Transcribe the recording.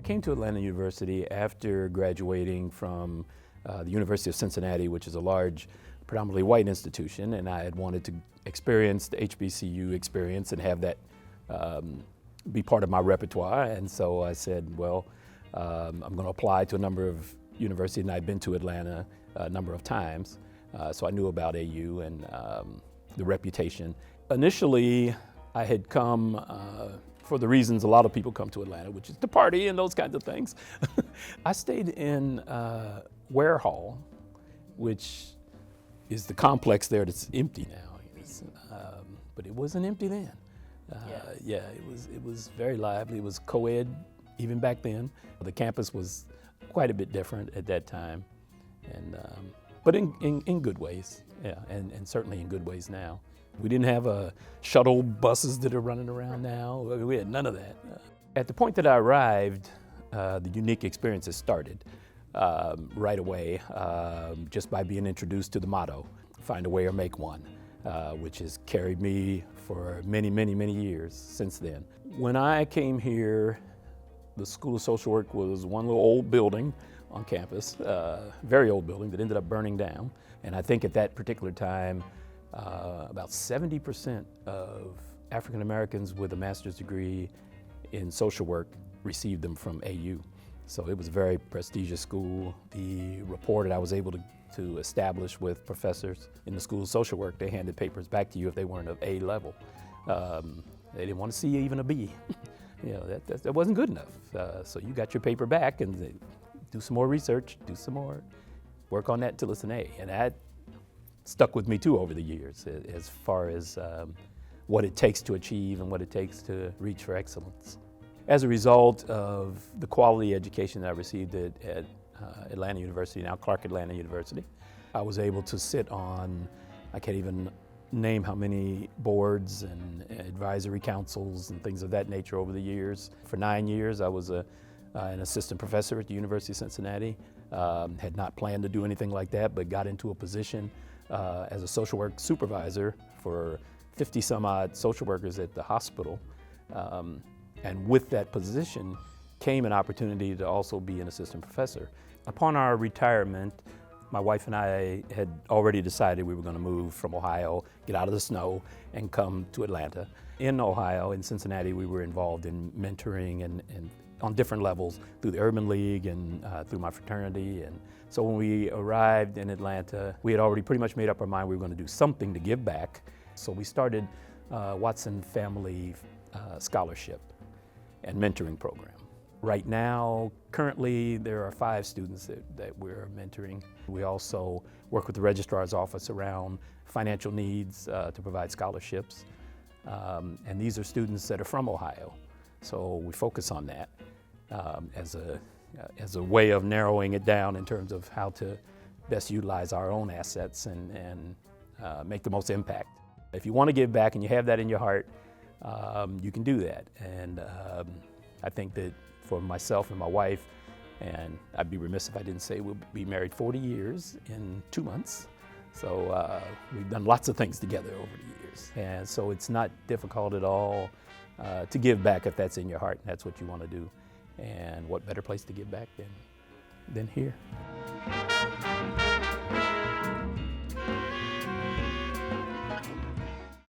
came to Atlanta University after graduating from the University of Cincinnati, which is a large, predominantly white institution, and I had wanted to experience the HBCU experience and have that be part of my repertoire. And so I said, well, I'm going to apply to a number of universities, and I'd been to Atlanta a number of times, so I knew about AU and the reputation. Initially, I had come for the reasons a lot of people come to Atlanta, which is to party and those kinds of things. I stayed in Ware Hall, which is the complex there that's empty now. But it wasn't empty then. Yeah, it was very lively. It was co-ed even back then. The campus was quite a bit different at that time, and but in good ways, yeah, and certainly in good ways now. We didn't have shuttle buses that are running around now. We had none of that. At the point that I arrived, the unique experiences started right away, just by being introduced to the motto, "Find a way or make one," which has carried me for many, many, many years since then. When I came here, the School of Social Work was one little old building on campus, very old building that ended up burning down. And I think at that particular time, about 70% of African Americans with a master's degree in social work received them from AU. So it was a very prestigious school. The rapport that I was able to establish with professors in the School of Social Work, they handed papers back to you if they weren't of A level. They didn't want to see even a B. You know, that wasn't good enough. So you got your paper back and they do some more research, do some more, work on that until it's an A. And that stuck with me too over the years as far as what it takes to achieve and what it takes to reach for excellence. As a result of the quality education that I received at Atlanta University, now Clark Atlanta University, I was able to sit on, I can't even name how many boards and advisory councils and things of that nature over the years. For 9 years, I was an assistant professor at the University of Cincinnati. Had not planned to do anything like that, but got into a position as a social work supervisor for 50 some odd social workers at the hospital. And with that position came an opportunity to also be an assistant professor. Upon our retirement, my wife and I had already decided we were going to move from Ohio, get out of the snow, and come to Atlanta. In Ohio, in Cincinnati, we were involved in mentoring and on different levels through the Urban League and through my fraternity. And so when we arrived in Atlanta, we had already pretty much made up our mind we were going to do something to give back. So we started Watson Family Scholarship and Mentoring Program. Right now, currently, there are 5 students that we're mentoring. We also work with the registrar's office around financial needs to provide scholarships. And these are students that are from Ohio. So we focus on that as a way of narrowing it down in terms of how to best utilize our own assets and make the most impact. If you want to give back and you have that in your heart, you can do that. And I think that for myself and my wife, and I'd be remiss if I didn't say we'll be married 40 years in 2 months. So we've done lots of things together over the years. And so it's not difficult at all to give back if that's in your heart and that's what you want to do. And what better place to give back than here.